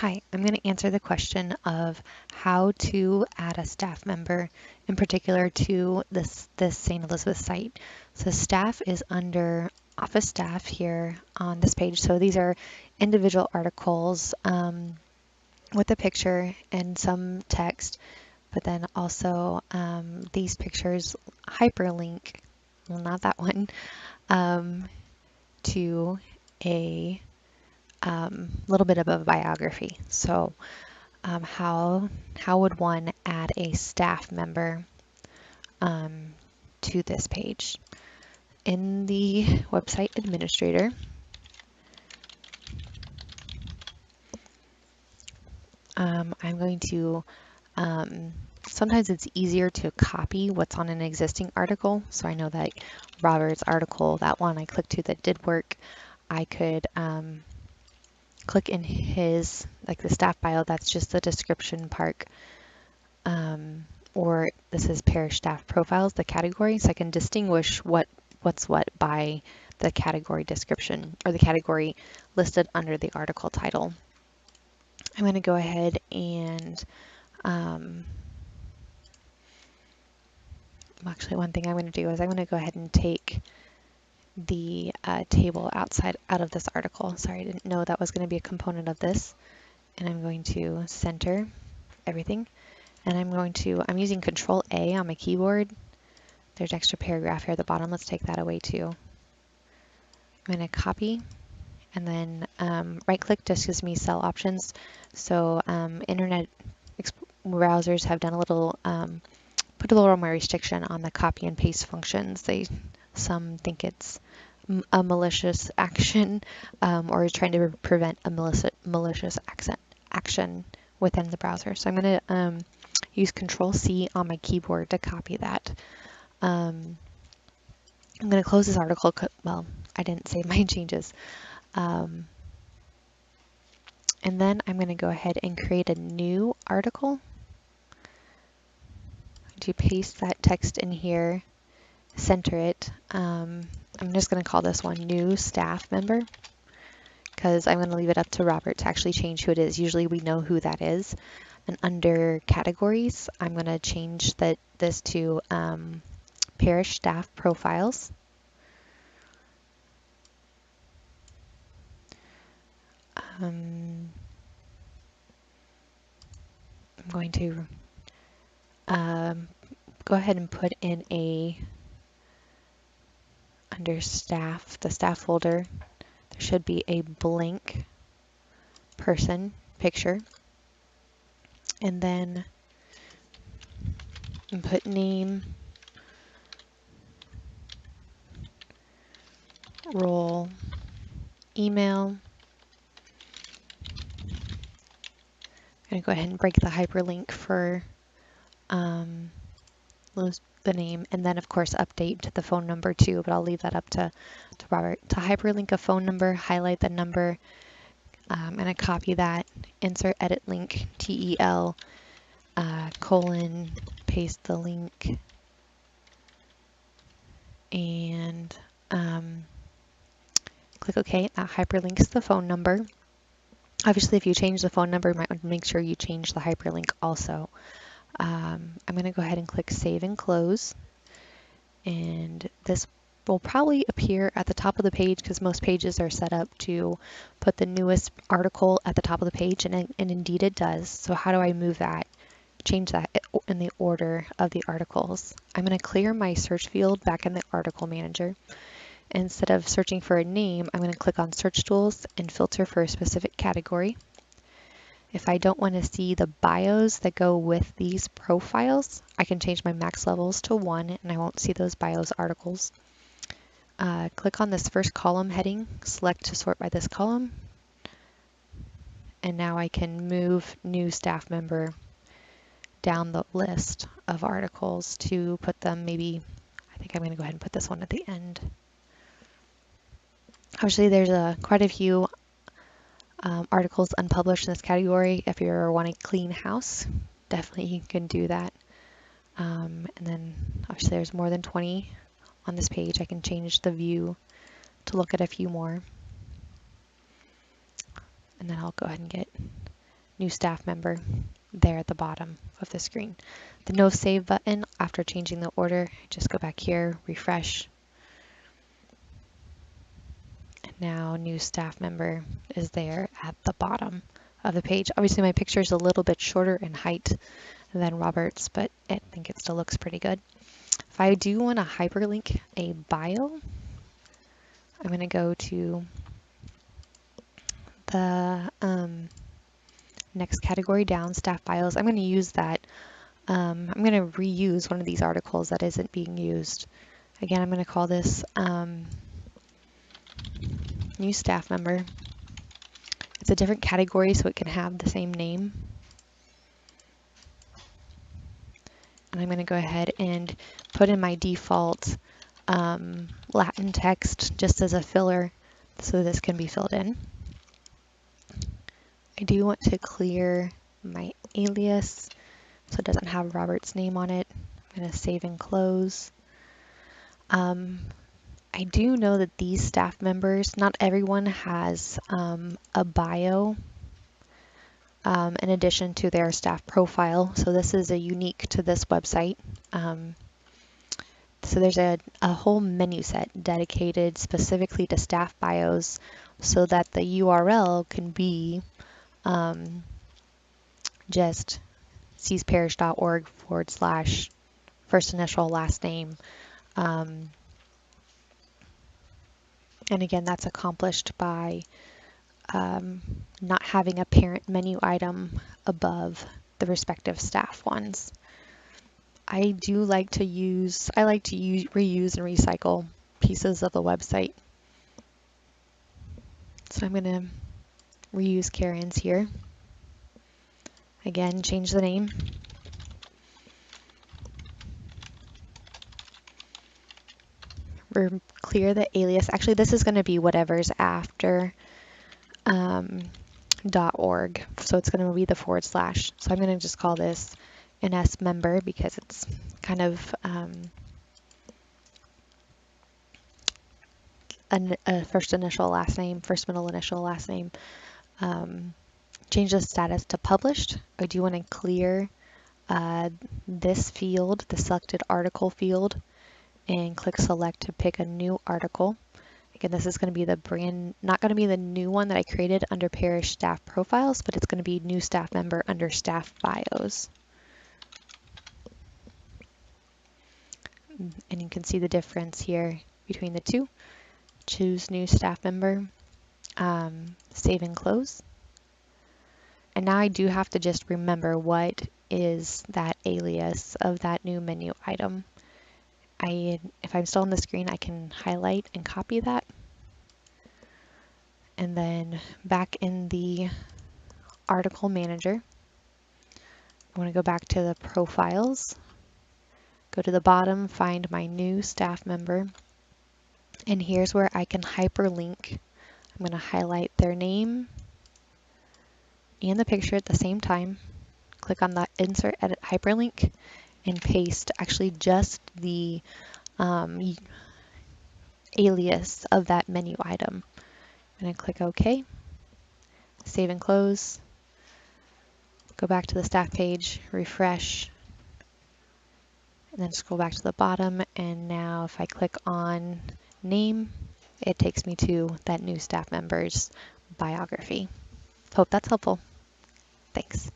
Hi, I'm going to answer the question of how to add a staff member, in particular to this St. Elizabeth site. So staff is under office staff here on this page. So these are individual articles with a picture and some text, but then also these pictures hyperlink, well, not that one, to a little bit of a biography. So how would one add a staff member to this page? In the website administrator, I'm going to, sometimes it's easier to copy what's on an existing article. So I know that Robert's article, that one I clicked to that did work, I could click in his, like the staff bio, that's just the description part. Or this is parish staff profiles, the category, so I can distinguish what's what by the category description or the category listed under the article title. I'm going to go ahead and actually one thing I'm going to do is I'm going to go ahead and take the table out of this article. Sorry, I didn't know that was going to be a component of this. And I'm going to center everything. And I'm using Control A on my keyboard. There's an extra paragraph here at the bottom. Let's take that away too. I'm going to copy and then right click just gives me cell options. So internet browsers have done a little, put a little more restriction on the copy and paste functions. Some think it's a malicious action or trying to prevent a malicious action within the browser. So I'm going to use Control C on my keyboard to copy that. I'm going to close this article. Well, I didn't save my changes. And then I'm going to go ahead and create a new article. To paste that text in here, center it. I'm just going to call this one new staff member because I'm going to leave it up to Robert to actually change who it is. Usually we know who that is. And under categories, I'm going to change this to parish staff profiles. I'm going to go ahead and put in under staff, the staff folder, there should be a blank person picture. And then put name, role, email. I'm going to go ahead and break the hyperlink for the name, and then of course update the phone number too, but I'll leave that up to Robert. To hyperlink a phone number, highlight the number, and I copy that, insert edit link, TEL, colon, paste the link, and click OK. That hyperlinks the phone number. Obviously, if you change the phone number, you might want to make sure you change the hyperlink also. I'm going to go ahead and click Save and Close. And this will probably appear at the top of the page because most pages are set up to put the newest article at the top of the page, and indeed it does. So how do I move that? Change that in the order of the articles. I'm going to clear my search field back in the article manager. Instead of searching for a name, I'm going to click on Search Tools and filter for a specific category. If I don't want to see the bios that go with these profiles, I can change my max levels to 1 and I won't see those bios articles. Click on this first column heading, select to sort by this column, and now I can move new staff member down the list of articles to put them I think I'm going to go ahead and put this one at the end. Obviously there's quite a few articles unpublished in this category. If you ever want a clean house, definitely you can do that. And then obviously there's more than 20 on this page. I can change the view to look at a few more. And then I'll go ahead and get new staff member there at the bottom of the screen. The no save button after changing the order, just go back here, refresh. And now new staff member is there at the bottom of the page. Obviously my picture is a little bit shorter in height than Robert's, but I think it still looks pretty good. If I do want to hyperlink a bio, I'm going to go to the next category down, staff bios. I'm going to use that. I'm going to reuse one of these articles that isn't being used. Again, I'm going to call this new staff member. It's a different category, so it can have the same name. And I'm going to go ahead and put in my default Latin text just as a filler so this can be filled in. I do want to clear my alias so it doesn't have Robert's name on it. I'm going to save and close. I do know that these staff members, not everyone has a bio in addition to their staff profile. So this is a unique to this website. So there's a whole menu set dedicated specifically to staff bios so that the URL can be just csparish.org/first initial last name. And again, that's accomplished by not having a parent menu item above the respective staff ones. I like to reuse and recycle pieces of the website. So I'm going to reuse Karen's here. Again, change the name. Clear the alias. Actually, this is going to be whatever's after .org. So it's going to be the /. So I'm going to just call this NS member because it's kind of a first initial last name, first middle initial last name. Change the status to published. I do want to clear this field, the selected article field, and click select to pick a new article. Again, this is going to be the not going to be the new one that I created under parish staff profiles, but it's going to be new staff member under staff bios. And you can see the difference here between the two. Choose new staff member, save and close. And now I do have to just remember what is that alias of that new menu item. If I'm still on the screen, I can highlight and copy that. And then back in the article manager, I want to go back to the profiles, go to the bottom, find my new staff member, and here's where I can hyperlink. I'm going to highlight their name and the picture at the same time, click on the insert edit hyperlink, and paste actually just the alias of that menu item. I'm going to click OK, save and close, go back to the staff page, refresh, and then scroll back to the bottom. And now if I click on name, it takes me to that new staff member's biography. Hope that's helpful. Thanks.